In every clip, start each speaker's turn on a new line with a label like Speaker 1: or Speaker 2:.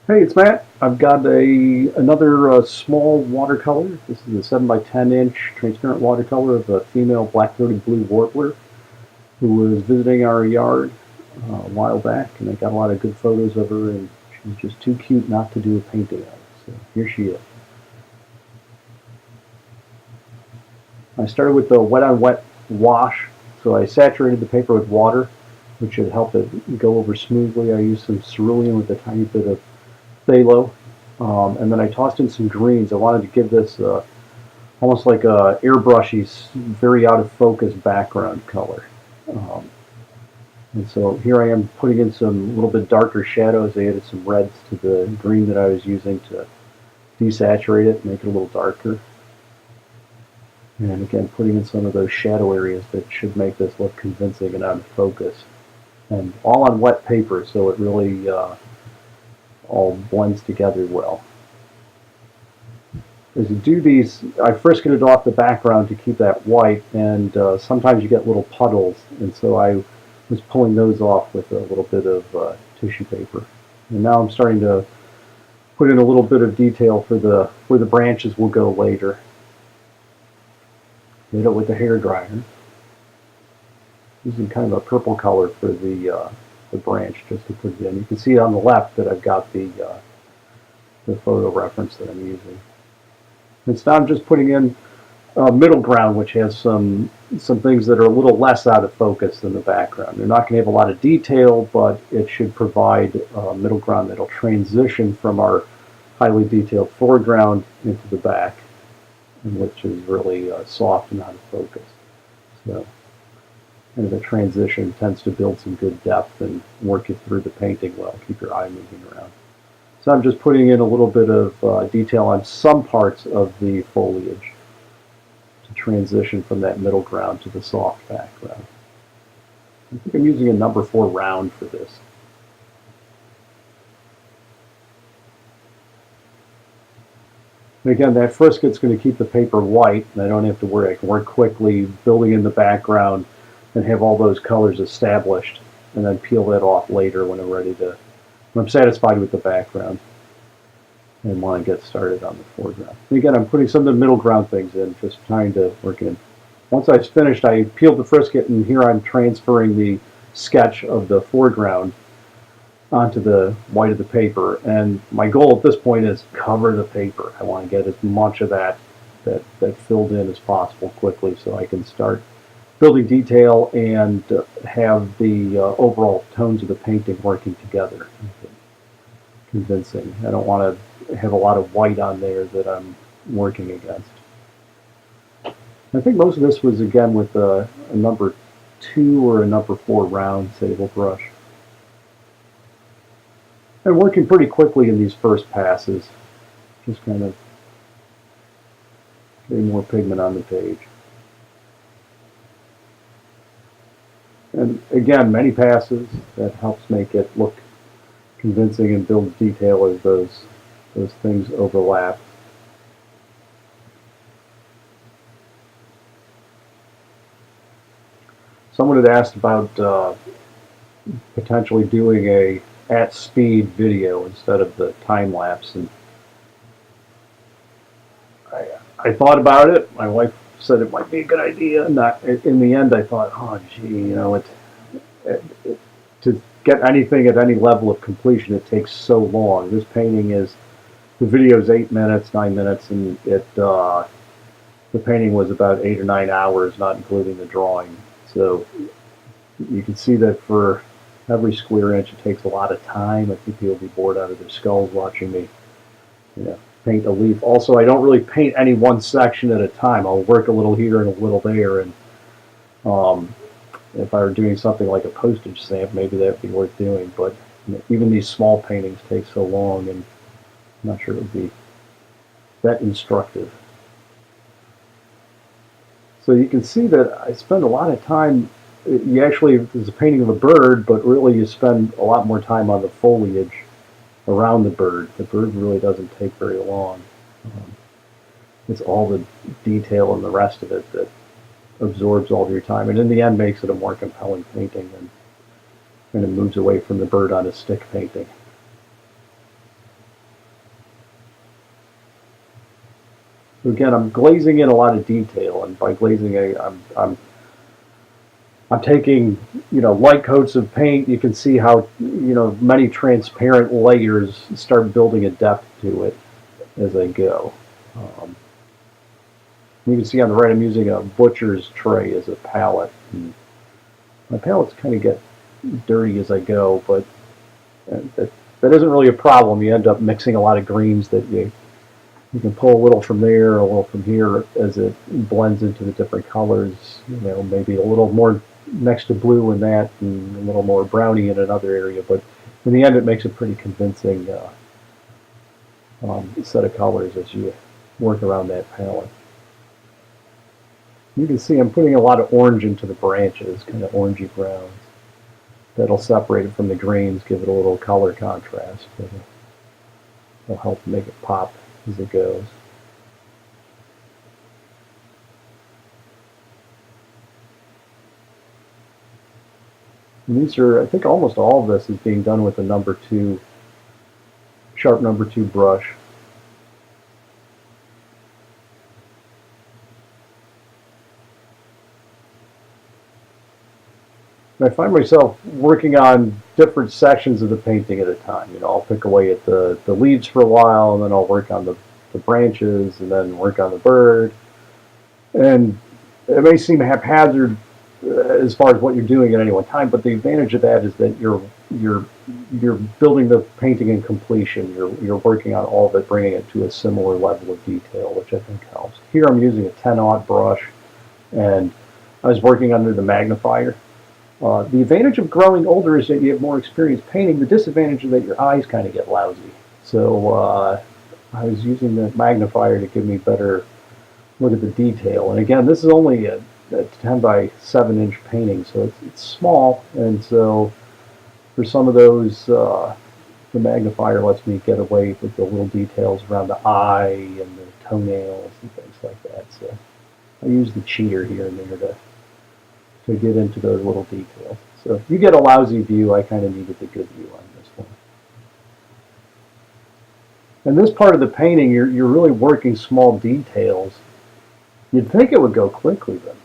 Speaker 1: Hey, it's Matt. I've got another small watercolor. This is a 7 by 10 inch transparent watercolor of a female black-throated blue warbler who was visiting our yard a while back, and I got a lot of good photos of her, and she's just too cute not to do a painting of. So here she is. I started with the wet on wet wash, so I saturated the paper with water, which should help it go over smoothly. I used some cerulean with a tiny bit of phthalo. And then I tossed in some greens. I wanted to give this almost like a airbrushy, very out of focus background color. Um, and so here I am putting in some little bit darker shadows. I added some reds to the green that I was using to desaturate it, make it a little darker. And again, putting in some of those shadow areas that should make this look convincing and out of focus. And all on wet paper, so it really all blends together well. As you do these, I first get it off the background to keep that white, and sometimes you get little puddles, and so I was pulling those off with a little bit of tissue paper. And now I'm starting to put in a little bit of detail for where the branches will go later. Did it with the hair dryer, using kind of a purple color for the branch just to put it in. You can see on the left that I've got the photo reference that I'm using. And so now I'm just putting in middle ground, which has some things that are a little less out of focus than the background. They're not going to have a lot of detail, but it should provide middle ground that'll transition from our highly detailed foreground into the back, which is really soft and out of focus. So kind of a transition tends to build some good depth and work you through the painting well, keep your eye moving around. So I'm just putting in a little bit of detail on some parts of the foliage to transition from that middle ground to the soft background. I think I'm using a number 4 round for this. And again, that frisket's going to keep the paper white, and I don't have to worry. I can work quickly, building in the background, and have all those colors established, and then peel that off later when I'm ready to, when I'm satisfied with the background and want to get started on the foreground. And again, I'm putting some of the middle ground things in, just trying to work in. Once I've finished, I peeled the frisket, and here I'm transferring the sketch of the foreground onto the white of the paper. And my goal at this point is cover the paper. I want to get as much of that filled in as possible quickly so I can start building detail and have the overall tones of the painting working together. Convincing. I don't want to have a lot of white on there that I'm working against. I think most of this was again with a number 2 or a number 4 round sable brush. I'm working pretty quickly in these first passes, just kind of getting more pigment on the page. And again, many passes, that helps make it look convincing and builds detail as those things overlap. Someone had asked about potentially doing a at-speed video instead of the time-lapse, and I thought about it. My wife said it might be a good idea. Not in the end, I thought, oh gee, you know, to get anything at any level of completion, it takes so long. This painting is, the video is 8 minutes, 9 minutes, and the painting was about 8 or 9 hours, not including the drawing. So you can see that for every square inch, it takes a lot of time. I think people will be bored out of their skulls watching me, paint a leaf. Also, I don't really paint any one section at a time. I'll work a little here and a little there, and if I were doing something like a postage stamp, maybe that would be worth doing. But even these small paintings take so long, and I'm not sure it would be that instructive. So you can see that I spend a lot of time. You actually, there's a painting of a bird, but really you spend a lot more time on the foliage around the bird. The bird really doesn't take very long. It's all the detail and the rest of it that absorbs all of your time, and in the end makes it a more compelling painting, and it moves away from the bird on a stick painting. Again, I'm glazing in a lot of detail, and by glazing, I'm taking, light coats of paint. You can see how, many transparent layers start building a depth to it as I go. You can see on the right, I'm using a butcher's tray as a palette. And my palettes kind of get dirty as I go, but that isn't really a problem. You end up mixing a lot of greens that you can pull a little from there, a little from here as it blends into the different colors. Maybe a little more next to blue in that, and a little more browny in another area. But in the end, it makes a pretty convincing set of colors as you work around that palette. You can see I'm putting a lot of orange into the branches, kind of orangey browns. That'll separate it from the greens, give it a little color contrast. But it'll help make it pop as it goes. And these are, I think almost all of this is being done with a sharp number 2 brush. And I find myself working on different sections of the painting at a time. I'll pick away at the leaves for a while, and then I'll work on the branches, and then work on the bird. And it may seem haphazard as far as what you're doing at any one time, but the advantage of that is that you're building the painting in completion. You're working on all of it, bringing it to a similar level of detail, which I think helps. Here I'm using a 10-aught brush, and I was working under the magnifier. The advantage of growing older is that you have more experience painting. The disadvantage is that your eyes kind of get lousy. So I was using the magnifier to give me better look at the detail. And again, this is only a 10 by 7 inch painting, so it's small. And so for some of those, the magnifier lets me get away with the little details around the eye and the toenails and things like that. So I use the cheater here and there to get into those little details. So if you get a lousy view, I kind of needed the good view on this one. And this part of the painting, you're really working small details. You'd think it would go quickly, but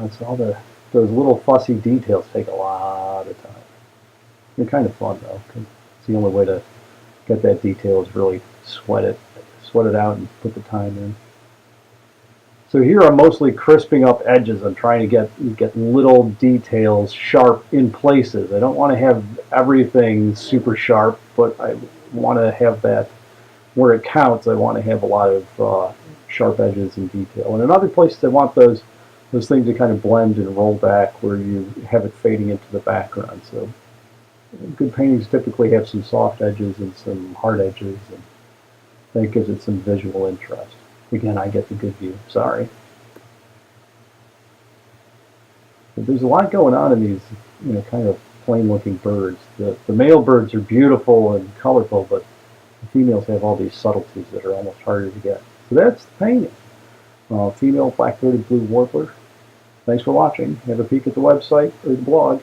Speaker 1: it's all those little fussy details take a lot of time. They're kind of fun though, because it's the only way to get that detail is really sweat it out and put the time in. So here I'm mostly crisping up edges. I'm trying to get little details sharp in places. I don't want to have everything super sharp, but I want to have that where it counts. I want to have a lot of sharp edges and detail. And in other places I want those things to kind of blend and roll back where you have it fading into the background. So good paintings typically have some soft edges and some hard edges, and that gives it some visual interest. Again, I get the good view. Sorry. But there's a lot going on in these, kind of plain-looking birds. The male birds are beautiful and colorful, but the females have all these subtleties that are almost harder to get. So that's the painting. Female black-throated blue warbler. Thanks for watching. Have a peek at the website or the blog.